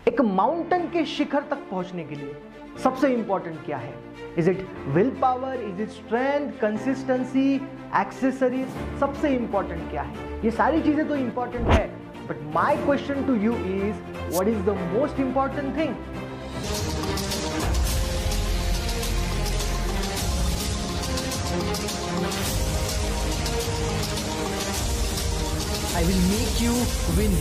एक माउंटेन के शिखर तक पहुंचने के लिए सबसे इंपॉर्टेंट क्या है? Is it will power, is it strength, consistency, accessories? सबसे इंपॉर्टेंट क्या है? ये सारी चीजें तो इंपॉर्टेंट है, but my question to you is what is the most important thing? I will make you win.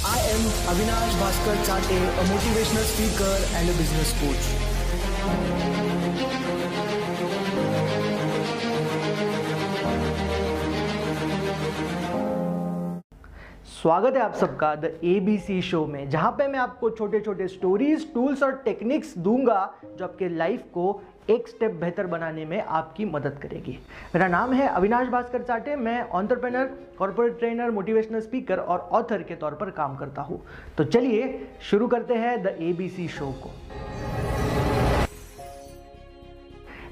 I am Avinash Bhaskar Chate, a motivational speaker and a business coach. स्वागत है आप सबका द ABC शो में, जहां पे मैं आपको छोटे छोटे स्टोरीज, टूल्स और टेक्निक्स दूंगा जो आपके लाइफ को एक स्टेप बेहतर बनाने में आपकी मदद करेगी। मेरा नाम है अविनाश भास्कर चाटे। मैं entrepreneur, corporate trainer, motivational speaker और ऑथर के तौर पर काम करता हूं। तो चलिए शुरू करते हैं द ABC शो को।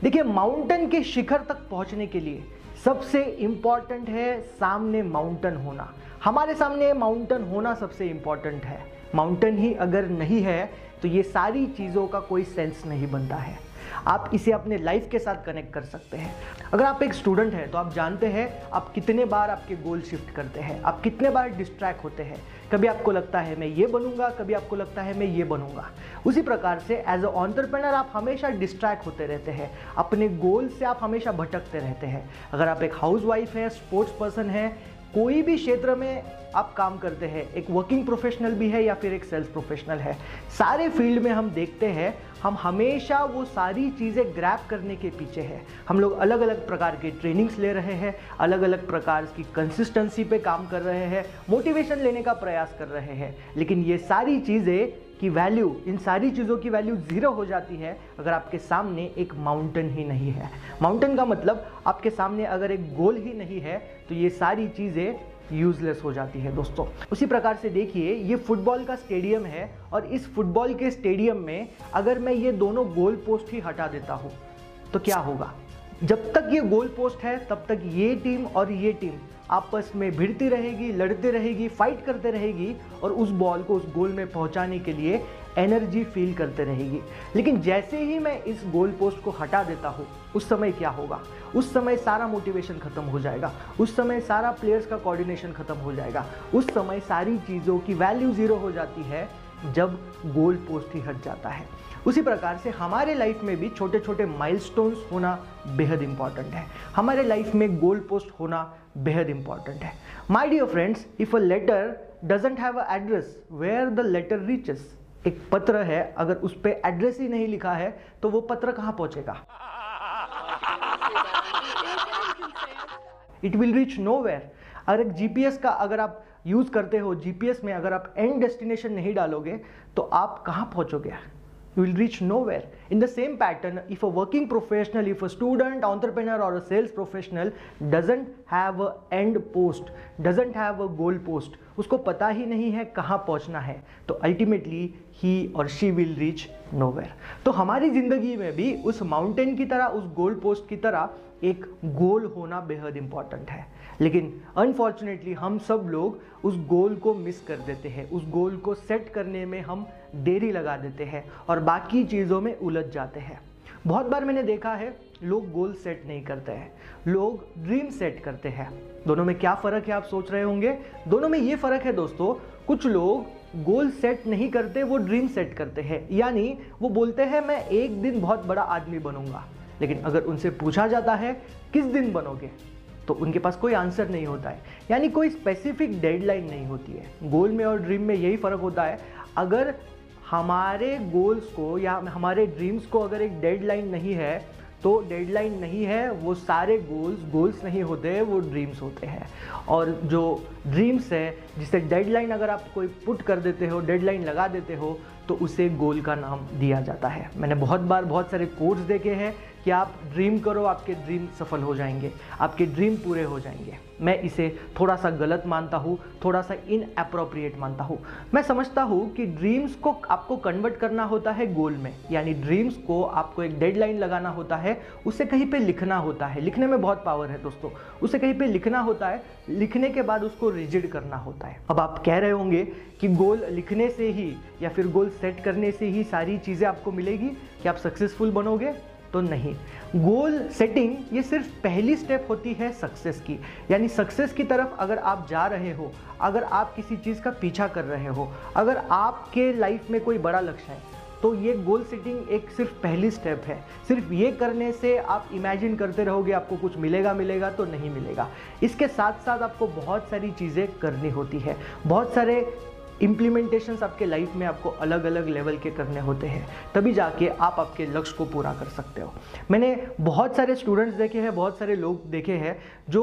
देखिए, माउंटेन के शिखर तक पहुंचने के लिए सबसे इंपॉर्टेंट है सामने माउंटेन होना। हमारे सामने माउंटेन होना सबसे इंपॉर्टेंट है। माउंटेन ही अगर नहीं है तो ये सारी चीज़ों का कोई सेंस नहीं बनता है। आप इसे अपने लाइफ के साथ कनेक्ट कर सकते हैं। अगर आप एक स्टूडेंट हैं तो आप जानते हैं आप कितने बार आपके गोल शिफ्ट करते हैं, आप कितने बार डिस्ट्रैक्ट होते हैं। कभी आपको लगता है मैं ये बनूंगा, कभी आपको लगता है मैं ये बनूंगा। उसी प्रकार से एज अ एंटरप्रेन्योर आप हमेशा डिस्ट्रैक्ट होते रहते हैं, अपने गोल से आप हमेशा भटकते रहते हैं। अगर आप एक हाउसवाइफ है, स्पोर्ट्स पर्सन है, कोई भी क्षेत्र में आप काम करते हैं, एक वर्किंग प्रोफेशनल भी है या फिर एक सेल्स प्रोफेशनल है, सारे फील्ड में हम देखते हैं हम हमेशा वो सारी चीज़ें ग्रैब करने के पीछे हैं। हम लोग अलग अलग प्रकार के ट्रेनिंग्स ले रहे हैं, अलग अलग प्रकार की कंसिस्टेंसी पे काम कर रहे हैं, मोटिवेशन लेने का प्रयास कर रहे हैं, लेकिन ये सारी चीज़ें की वैल्यू, इन सारी चीज़ों की वैल्यू ज़ीरो हो जाती है अगर आपके सामने एक माउंटेन ही नहीं है। माउंटेन का मतलब आपके सामने अगर एक गोल ही नहीं है तो ये सारी चीज़ें यूजलेस हो जाती है दोस्तों। उसी प्रकार से देखिए, ये फुटबॉल का स्टेडियम है और इस फुटबॉल के स्टेडियम में अगर मैं ये दोनों गोल पोस्ट ही हटा देता हूँ तो क्या होगा? जब तक ये गोल पोस्ट है तब तक ये टीम और ये टीम आपस में भिड़ती रहेगी, लड़ती रहेगी, फाइट करते रहेगी और उस बॉल को उस गोल में पहुंचाने के लिए एनर्जी फील करते रहेगी। लेकिन जैसे ही मैं इस गोल पोस्ट को हटा देता हूँ उस समय क्या होगा? उस समय सारा मोटिवेशन खत्म हो जाएगा, उस समय सारा प्लेयर्स का कोऑर्डिनेशन खत्म हो जाएगा, उस समय सारी चीज़ों की वैल्यू ज़ीरो हो जाती है जब गोल पोस्ट ही हट जाता है। उसी प्रकार से हमारे लाइफ में भी छोटे छोटे माइलस्टोन्स होना बेहद इंपॉर्टेंट है। हमारे लाइफ में गोल पोस्ट होना बेहद इंपॉर्टेंट है। My dear friends, if a letter doesn't have a address where the letter reaches, एक पत्र है, अगर उस पर एड्रेस ही नहीं लिखा है तो वो पत्र कहाँ पहुंचेगा? It will reach nowhere. अगर एक जीपीएस का अगर आप यूज करते हो, जीपीएस में अगर आप एंड डेस्टिनेशन नहीं डालोगे तो आप कहाँ पहुंचोगे? You will reach nowhere. In the same pattern, if a working professional, if a student, entrepreneur or a sales professional doesn't have a end post, doesn't have a goal post, उसको पता ही नहीं है कहाँ पहुँचना है, तो ultimately he or she will reach nowhere. तो हमारी ज़िंदगी में भी उस माउंटेन की तरह, उस गोल पोस्ट की तरह एक गोल होना बेहद इंपॉर्टेंट है। लेकिन अनफॉर्चुनेटली हम सब लोग उस गोल को मिस कर देते हैं, उस गोल को सेट करने में हम देरी लगा देते हैं और बाकी चीज़ों में उलझ जाते हैं। बहुत बार मैंने देखा है लोग गोल सेट नहीं करते हैं, लोग ड्रीम सेट करते हैं। दोनों में क्या फ़र्क है आप सोच रहे होंगे? दोनों में ये फ़र्क है दोस्तों, कुछ लोग गोल सेट नहीं करते, वो ड्रीम सेट करते हैं। यानी वो बोलते हैं मैं एक दिन बहुत बड़ा आदमी बनूंगा, लेकिन अगर उनसे पूछा जाता है किस दिन बनोगे तो उनके पास कोई आंसर नहीं होता है। यानी कोई स्पेसिफिक डेडलाइन नहीं होती है। गोल में और ड्रीम में यही फ़र्क होता है, अगर हमारे गोल्स को या हमारे ड्रीम्स को अगर एक डेडलाइन नहीं है तो डेडलाइन नहीं है, वो सारे गोल्स नहीं होते, वो ड्रीम्स होते हैं। और जो ड्रीम्स है, जिसे डेडलाइन अगर आप कोई पुट कर देते हो, डेडलाइन लगा देते हो, तो उसे गोल का नाम दिया जाता है। मैंने बहुत बार बहुत सारे कोट्स देखे हैं कि आप ड्रीम करो, आपके ड्रीम सफल हो जाएंगे, आपके ड्रीम पूरे हो जाएंगे। मैं इसे थोड़ा सा गलत मानता हूँ, थोड़ा सा इनअप्रोप्रिएट मानता हूँ। मैं समझता हूँ कि ड्रीम्स को आपको कन्वर्ट करना होता है गोल में, यानी ड्रीम्स को आपको एक डेडलाइन लगाना होता है, उसे कहीं पे लिखना होता है। लिखने में बहुत पावर है दोस्तों, उसे कहीं पे लिखना होता है, लिखने के बाद उसको रिजिड करना होता है। अब आप कह रहे होंगे कि गोल लिखने से ही या फिर गोल सेट करने से ही सारी चीज़ें आपको मिलेगी, कि आप सक्सेसफुल बनोगे? तो नहीं। गोल सेटिंग ये सिर्फ पहली स्टेप होती है सक्सेस की, यानी सक्सेस की तरफ अगर आप जा रहे हो, अगर आप किसी चीज़ का पीछा कर रहे हो, अगर आपके लाइफ में कोई बड़ा लक्ष्य है, तो ये गोल सेटिंग एक सिर्फ पहली स्टेप है। सिर्फ ये करने से आप इमेजिन करते रहोगे आपको कुछ मिलेगा, तो नहीं मिलेगा। इसके साथ साथ आपको बहुत सारी चीज़ें करनी होती है, बहुत सारे इम्प्लीमेंटेशंस आपके लाइफ में आपको अलग अलग लेवल के करने होते हैं, तभी जाके आप आपके लक्ष्य को पूरा कर सकते हो। मैंने बहुत सारे स्टूडेंट्स देखे हैं, बहुत सारे लोग देखे हैं जो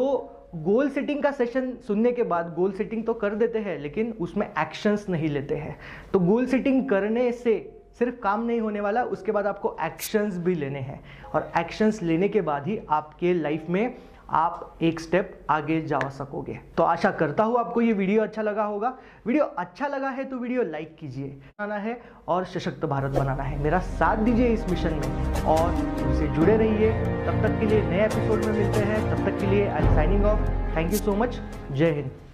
गोल सेटिंग का सेशन सुनने के बाद गोल सेटिंग तो कर देते हैं, लेकिन उसमें एक्शंस नहीं लेते हैं। तो गोल सेटिंग करने से सिर्फ काम नहीं होने वाला, उसके बाद आपको एक्शंस भी लेने हैं, और एक्शंस लेने के बाद ही आपके लाइफ में आप एक स्टेप आगे जा सकोगे। तो आशा करता हूँ आपको ये वीडियो अच्छा लगा होगा। वीडियो अच्छा लगा है तो वीडियो लाइक कीजिए। बनाना है और सशक्त भारत बनाना है, मेरा साथ दीजिए इस मिशन में और मुझसे जुड़े रहिए। तब तक के लिए नए एपिसोड में मिलते हैं, तब तक के लिए I am signing off. Thank you so much. जय हिंद।